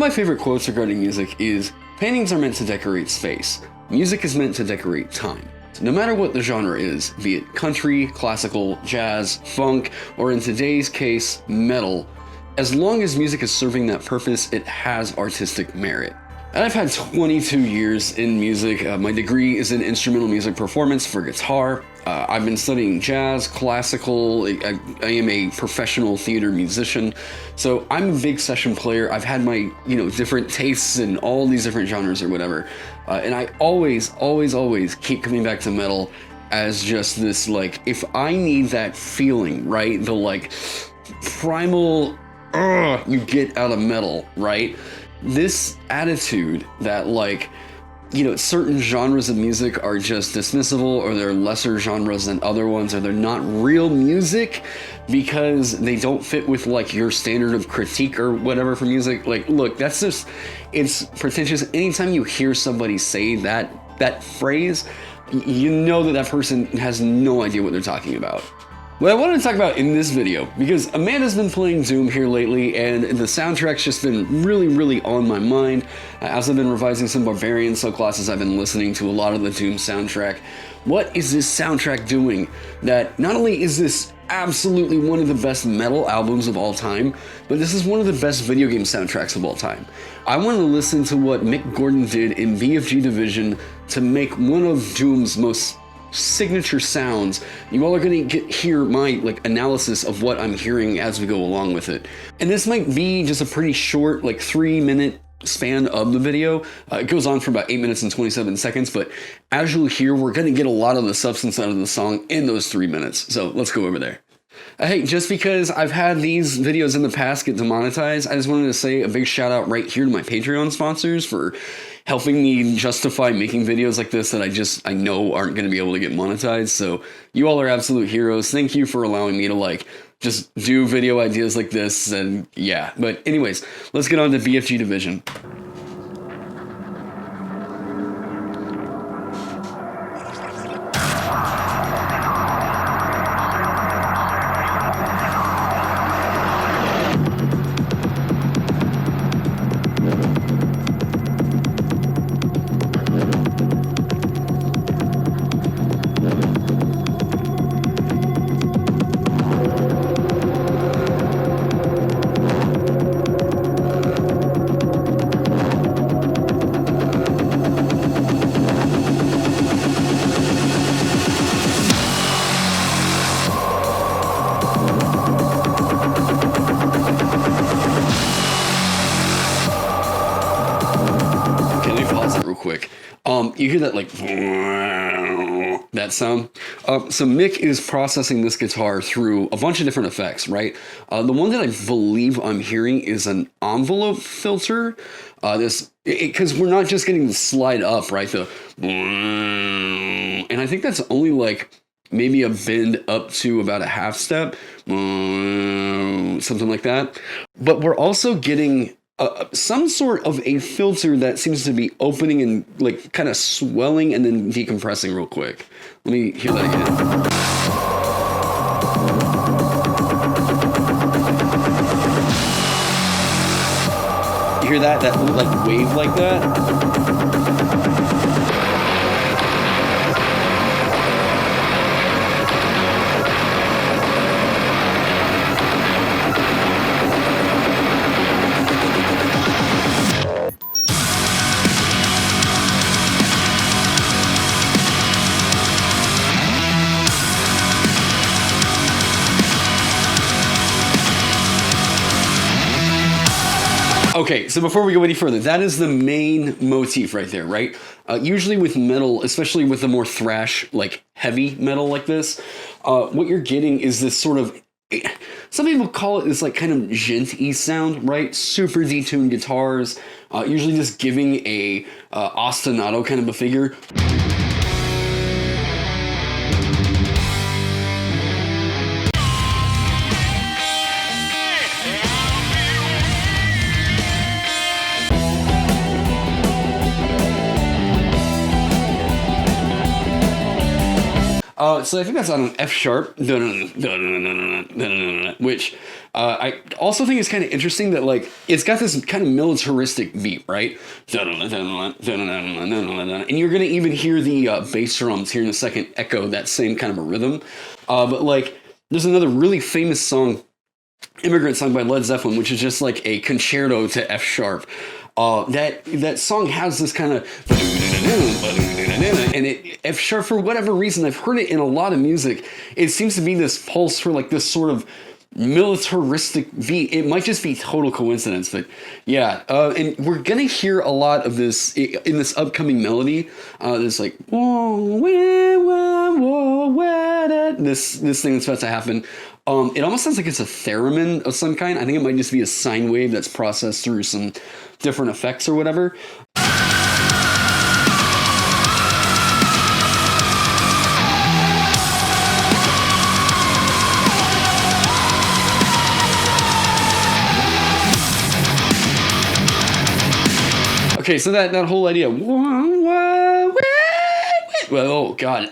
my favorite quotes regarding music is, paintings are meant to decorate space. Music is meant to decorate time. No matter what the genre is, be it country, classical, jazz, funk, or in today's case, metal, as long as music is serving that purpose, it has artistic merit. And I've had 22 years in music. My degree is in instrumental music performance for guitar. I've been studying jazz, classical. I am a professional theater musician. So I'm a big session player. I've had my, different tastes in all these different genres or whatever. And I always keep coming back to metal as just this, if I need that feeling, right? The primal, you get out of metal, right? This attitude that certain genres of music are just dismissible, or they're lesser genres than other ones, or they're not real music because they don't fit with your standard of critique or whatever for music. Look, that's just, it's pretentious. Anytime you hear somebody say that phrase, you know that person has no idea what they're talking about. What I wanted to talk about in this video, because Amanda's been playing Doom here lately, and the soundtrack's just been really on my mind. As I've been revising some Barbarian subclasses, I've been listening to a lot of the Doom soundtrack. What is this soundtrack doing that not only is this absolutely one of the best metal albums of all time, but this is one of the best video game soundtracks of all time? I want to listen to what Mick Gordon did in BFG Division to make one of Doom's most signature sounds. You all are going to hear my analysis of what I'm hearing as we go along with it. And this might be just a pretty short 3-minute span of the video. It goes on for about 8 minutes and 27 seconds, but as you'll hear, we're going to get a lot of the substance out of the song in those 3 minutes. So let's go over there. Hey, just because I've had these videos in the past get demonetized, I just wanted to say a big shout out right here to my Patreon sponsors for helping me justify making videos like this that I know aren't going to be able to get monetized. So you all are absolute heroes. Thank you for allowing me to just do video ideas like this. And yeah, but anyways, let's get on to BFG Division. Quick. You hear that that sound? So Mick is processing this guitar through a bunch of different effects, right? The one that I believe I'm hearing is an envelope filter. Because we're not just getting the slide up, right? And I think that's only maybe a bend up to about a half step, something like that. But we're also getting some sort of a filter that seems to be opening and kind of swelling and then decompressing real quick. Let me hear that again. You hear that little wave like that? Okay, so before we go any further, that is the main motif right there, right? Usually with metal, especially with the more thrash, heavy metal like this, what you're getting is this sort of, some people call it this kind of djent-y sound, right? Super detuned guitars, usually just giving a ostinato kind of a figure. So I think that's on an F sharp, which I also think is kind of interesting that like it's got this kind of militaristic beat, right? And you're gonna even hear the bass drums here in a second echo that same kind of a rhythm. But like there's another really famous song, Immigrant, sung by Led Zeppelin, which is just like a concerto to F sharp. That song has this kind of and it F sharp, for whatever reason, I've heard it in a lot of music. It seems to be this pulse for like this sort of militaristic beat. It might just be total coincidence, but yeah. And we're gonna hear a lot of this in this upcoming melody. This like this thing that's about to happen. It almost sounds like it's a theremin of some kind. I think it might just be a sine wave that's processed through some different effects or whatever. Okay, so that whole idea. Well, oh God.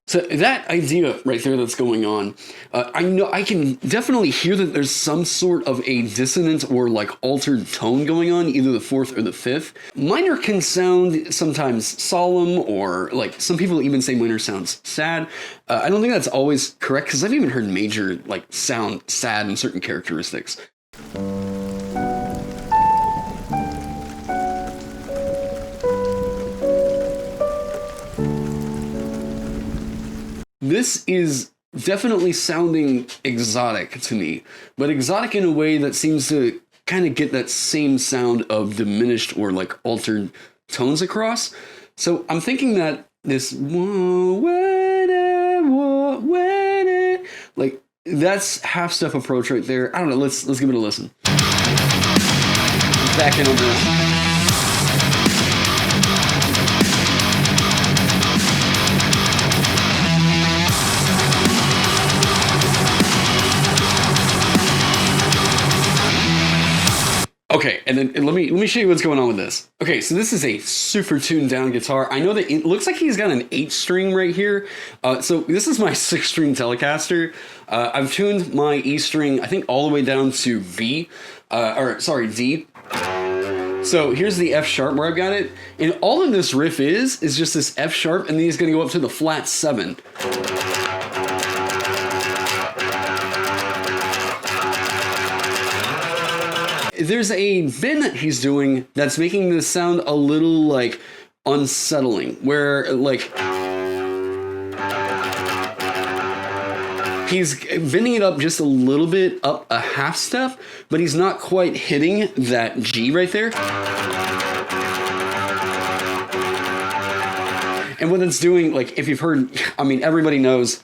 So that idea right there that's going on, I know I can definitely hear that there's some sort of a dissonant or like altered tone going on, either the fourth or the fifth. Minor can sound sometimes solemn, or like some people even say minor sounds sad. I don't think that's always correct, because I've even heard major like sound sad in certain characteristics. This is definitely sounding exotic to me, but exotic in a way that seems to kind of get that same sound of diminished or like altered tones across. So I'm thinking that this like that's half step approach right there. I don't know. Let's give it a listen. Back in on this. Okay, and then let me show you what's going on with this. Okay, so this is a super tuned down guitar. I know that it looks like he's got an 8-string right here. So this is my 6-string Telecaster. I've tuned my E string, I think, all the way down to B, D. So here's the F sharp where I've got it. And all of this riff is just this F sharp, and then he's gonna go up to the flat 7. There's a bend that he's doing that's making this sound a little like unsettling, where like he's bending it up just a little bit, up a half step, but he's not quite hitting that G right there. And what it's doing, like if you've heard, I mean, everybody knows.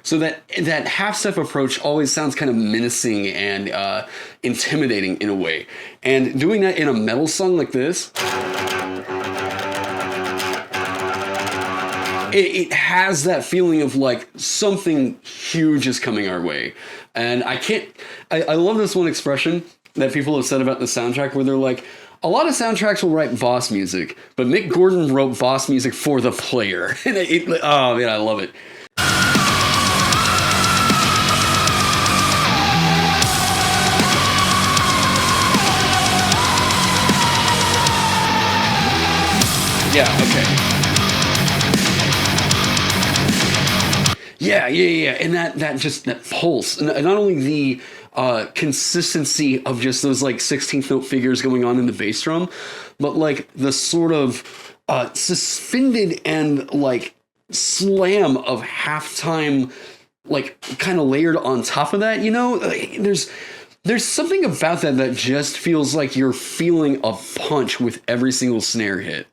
So that half-step approach always sounds kind of menacing and intimidating in a way. And doing that in a metal song like this, it has that feeling of like something huge is coming our way. And I love this one expression that people have said about the soundtrack, where they're like, a lot of soundtracks will write boss music, but Mick Gordon wrote boss music for the player. And oh man, I love it. Yeah, okay. Yeah. And that pulse. Not only the consistency of just those like 16th note figures going on in the bass drum, but like the sort of suspended and like slam of halftime, like kind of layered on top of that, you know? There's something about that just feels like you're feeling a punch with every single snare hit.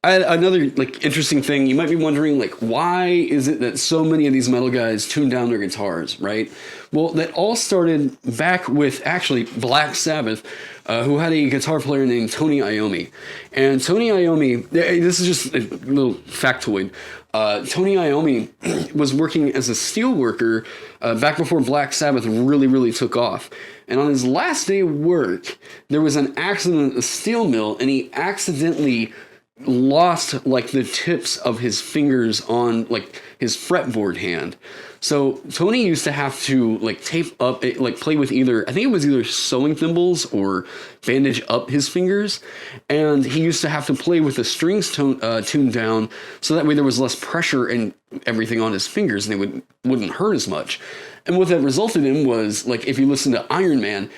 Another like interesting thing, you might be wondering, like, why is it that so many of these metal guys tune down their guitars, right? Well, that all started back with actually Black Sabbath, who had a guitar player named Tony Iommi. And Tony Iommi, this is just a little factoid. Tony Iommi was working as a steel worker back before Black Sabbath really took off. And on his last day of work, there was an accident at the steel mill, and he accidentally lost like the tips of his fingers on like his fretboard hand. So Tony used to have to like tape up, like play with either, I think it was either sewing thimbles or bandage up his fingers. And he used to have to play with the strings tuned down so that way there was less pressure and everything on his fingers and they wouldn't hurt as much. And what that resulted in was, like, if you listen to Iron Man,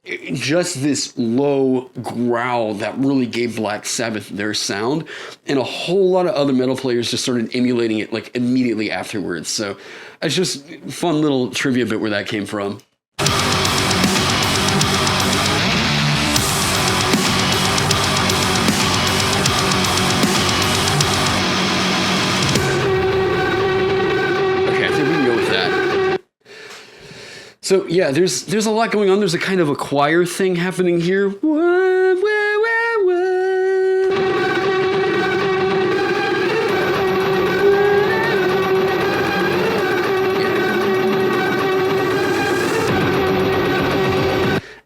just this low growl that really gave Black Sabbath their sound, and a whole lot of other metal players just started emulating it like immediately afterwards. So it's just fun little trivia bit where that came from. Okay, I think we can go with that. So yeah, there's a lot going on. There's a kind of a choir thing happening here.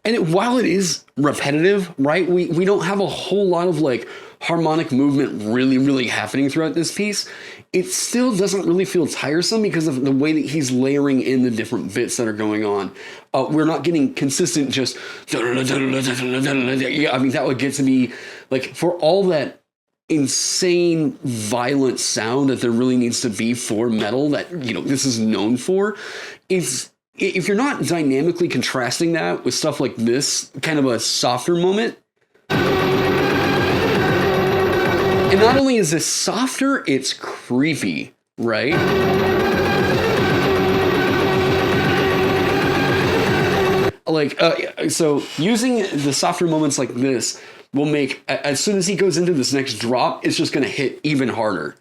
And while it is repetitive, right, we don't have a whole lot of like harmonic movement really happening throughout this piece. It still doesn't really feel tiresome because of the way that he's layering in the different bits that are going on. We're not getting consistent just, I mean, that would get to be like, for all that insane violent sound that there really needs to be for metal that, you know, this is known for, is if you're not dynamically contrasting that with stuff like this, kind of a softer moment. And not only is this softer, it's creepy, right? Like, so using the softer moments like this will make, as soon as he goes into this next drop, it's just going to hit even harder.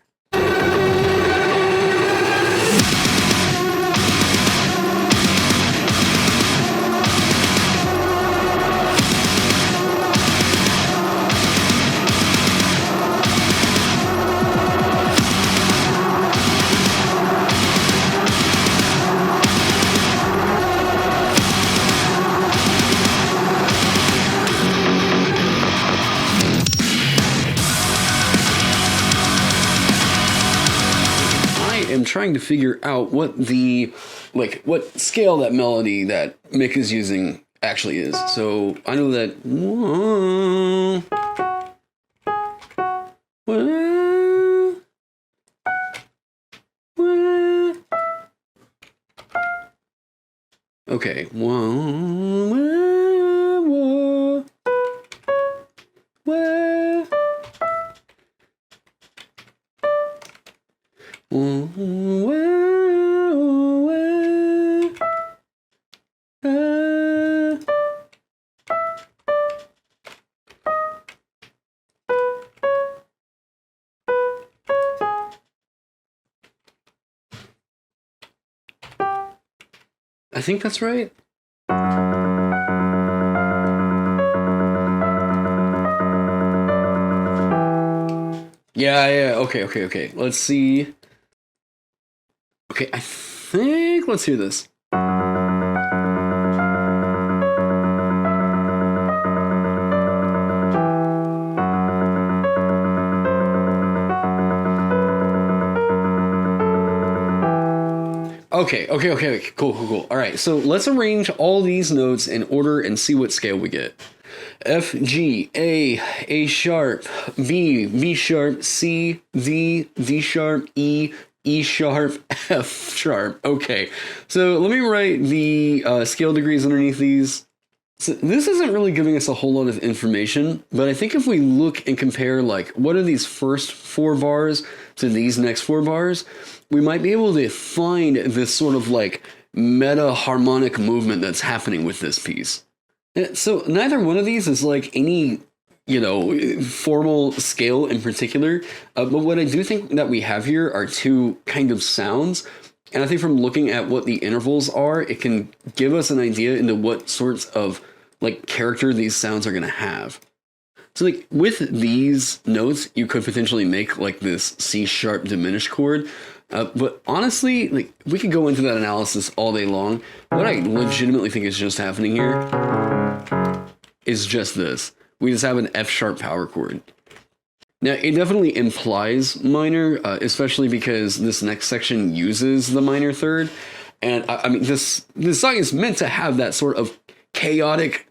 Trying to figure out what the, like, what scale that melody that Mick is using actually is. So I know that. Okay. I think that's right. Yeah, okay. Let's see. Okay, I think, let's hear this. Okay, cool. All right, so let's arrange all these notes in order and see what scale we get. F, G, A sharp, B sharp, C, D sharp, E sharp, F sharp. Okay, so let me write the scale degrees underneath these. So this isn't really giving us a whole lot of information, but I think if we look and compare, like, what are these first 4 bars to these next 4 bars, we might be able to find this sort of like meta harmonic movement that's happening with this piece. So neither one of these is like any formal scale in particular. But what I do think that we have here are two kind of sounds. And I think from looking at what the intervals are, it can give us an idea into what sorts of like character these sounds are going to have. So like with these notes, you could potentially make like this C sharp diminished chord. But honestly, like we could go into that analysis all day long. What I legitimately think is just happening here is just this. We just have an F sharp power chord. Now, it definitely implies minor, especially because this next section uses the minor third. And I mean, this song is meant to have that sort of chaotic,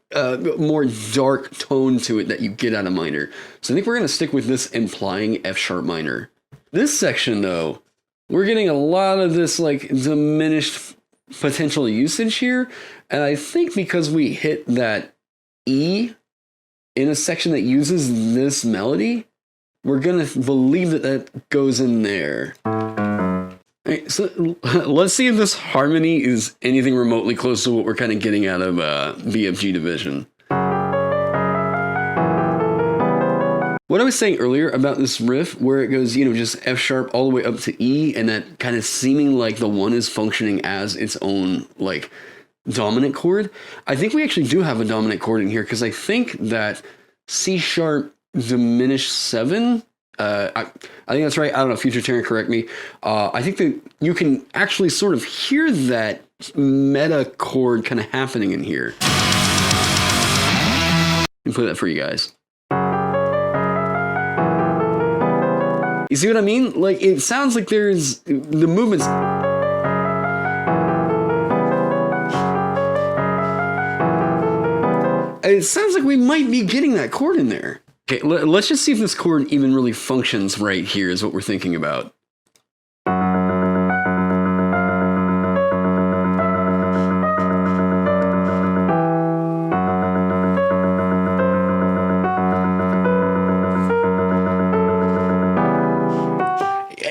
more dark tone to it that you get out of minor. So I think we're going to stick with this implying F sharp minor. This section, though, we're getting a lot of this like diminished potential usage here. And I think because we hit that E in a section that uses this melody, we're going to believe that that goes in there. Right, so let's see if this harmony is anything remotely close to what we're kind of getting out of BFG Division. What I was saying earlier about this riff, where it goes, just F sharp all the way up to E, and that kind of seeming like the one is functioning as its own, like, dominant chord. I think we actually do have a dominant chord in here, because I think that C sharp diminished 7, I think that's right. I don't know, future Taron, correct me. I think that you can actually sort of hear that meta chord kind of happening in here. Let me play that for you guys. You see what I mean? Like, it sounds like there's the movements. It sounds like we might be getting that chord in there. Okay, let's just see if this chord even really functions right here is what we're thinking about.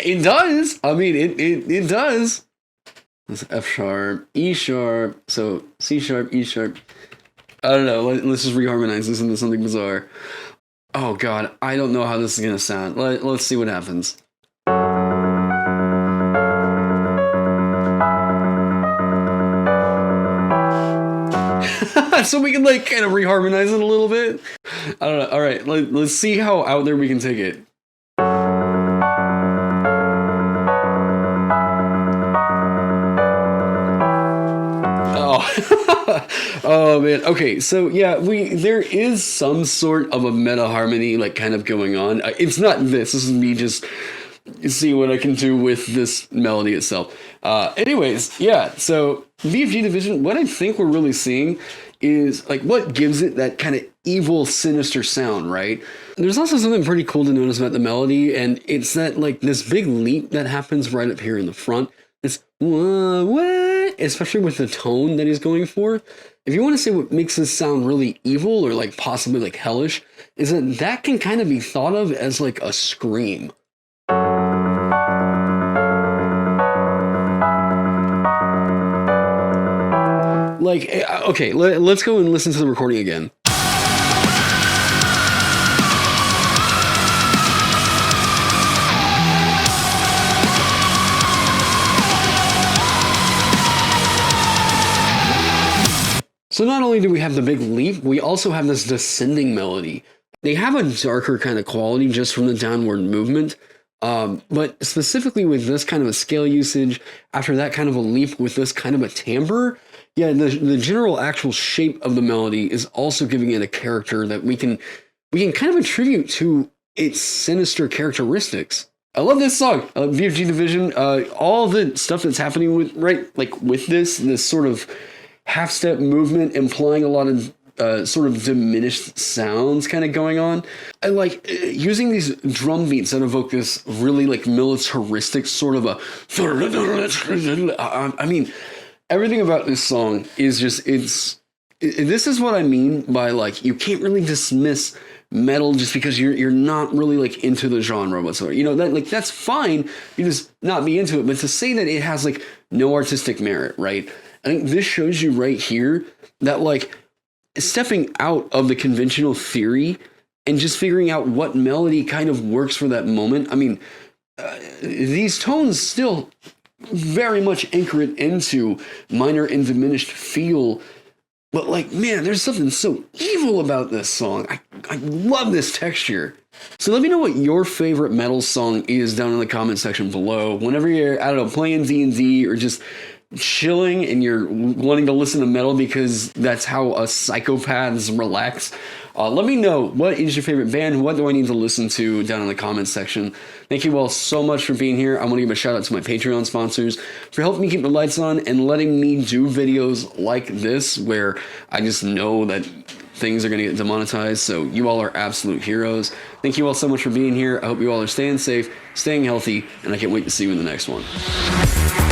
It does. I mean, it does. It's F sharp, E sharp, so C sharp, E sharp. I don't know. Let's just reharmonize this into something bizarre. Oh god, I don't know how this is gonna sound. Let's see what happens. So we can like kind of reharmonize it a little bit. I don't know. All right, let's see how out there we can take it. Oh man. Okay, so yeah, there is some sort of a meta harmony like kind of going on. It's not this. This is me just see what I can do with this melody itself. Anyways, yeah. So BFG Division, what I think we're really seeing is like what gives it that kind of evil, sinister sound, right? There's also something pretty cool to notice about the melody, and it's that like this big leap that happens right up here in the front. It's what, especially with the tone that he's going for. If you want to say what makes this sound really evil or like possibly like hellish, is that can kind of be thought of as like a scream. Like, okay, let's go and listen to the recording again. So not only do we have the big leap, we also have this descending melody. They have a darker kind of quality just from the downward movement, but specifically with this kind of a scale usage, after that kind of a leap with this kind of a timbre, yeah, the general actual shape of the melody is also giving it a character that we can kind of attribute to its sinister characteristics. I love this song, BFG Division. All the stuff that's happening with this sort of half-step movement implying a lot of sort of diminished sounds kind of going on. I like using these drum beats that evoke this really like militaristic sort of a... I mean, everything about this song is just, this is what I mean by like, you can't really dismiss metal just because you're not really like into the genre whatsoever. That's fine. You just not be into it. But to say that it has like no artistic merit, right? I think this shows you right here that like stepping out of the conventional theory and just figuring out what melody kind of works for that moment. I mean, these tones still very much anchor it into minor and diminished feel. But like, man, there's something so evil about this song. I love this texture. So let me know what your favorite metal song is down in the comment section below. Whenever you're, I don't know, playing D&D or just chilling and you're wanting to listen to metal because that's how us psychopaths relax, let me know, what is your favorite band? What do I need to listen to down in the comments section? Thank you all so much for being here. I want to give a shout out to my Patreon sponsors for helping me keep the lights on and letting me do videos like this where I just know that things are going to get demonetized. So you all are absolute heroes. Thank you all so much for being here. I hope you all are staying safe, staying healthy, and I can't wait to see you in the next one.